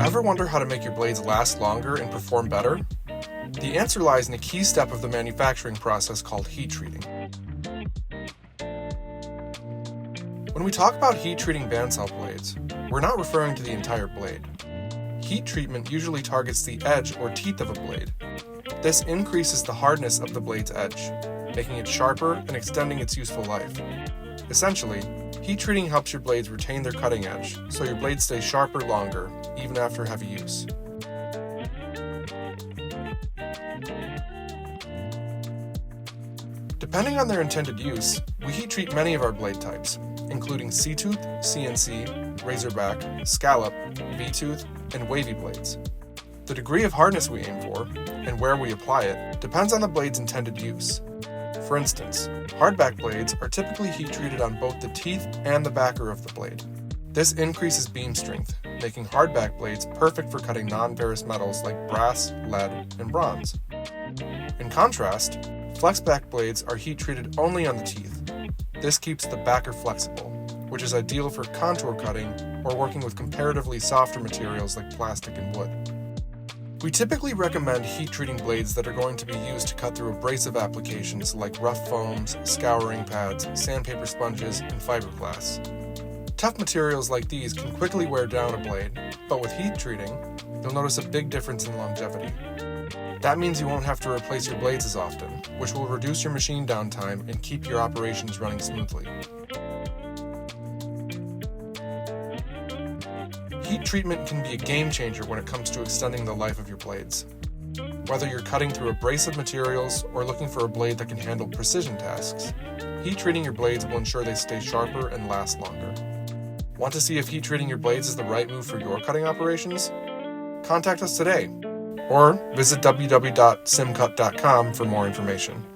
Ever wonder how to make your blades last longer and perform better? The answer lies in a key step of the manufacturing process called heat treating. When we talk about heat treating bandsaw blades, we're not referring to the entire blade. Heat treatment usually targets the edge or teeth of a blade. This increases the hardness of the blade's edge, making it sharper and extending its useful life. Essentially, heat treating helps your blades retain their cutting edge, so your blades stay sharper longer, even after heavy use. Depending on their intended use, we heat treat many of our blade types, including C-tooth, CNC, Razorback, Scallop, V-tooth, and Wavy blades. The degree of hardness we aim for, and where we apply it, depends on the blade's intended use. For instance, hardback blades are typically heat treated on both the teeth and the backer of the blade. This increases beam strength, making hardback blades perfect for cutting non-ferrous metals like brass, lead, and bronze. In contrast, flexback blades are heat treated only on the teeth. This keeps the backer flexible, which is ideal for contour cutting or working with comparatively softer materials like plastic and wood. We typically recommend heat treating blades that are going to be used to cut through abrasive applications like rough foams, scouring pads, sandpaper sponges, and fiberglass. Tough materials like these can quickly wear down a blade, but with heat treating, you'll notice a big difference in longevity. That means you won't have to replace your blades as often, which will reduce your machine downtime and keep your operations running smoothly. Heat treatment can be a game changer when it comes to extending the life of your blades. Whether you're cutting through abrasive materials or looking for a blade that can handle precision tasks, heat treating your blades will ensure they stay sharper and last longer. Want to see if heat treating your blades is the right move for your cutting operations? Contact us today, or visit www.simcut.com for more information.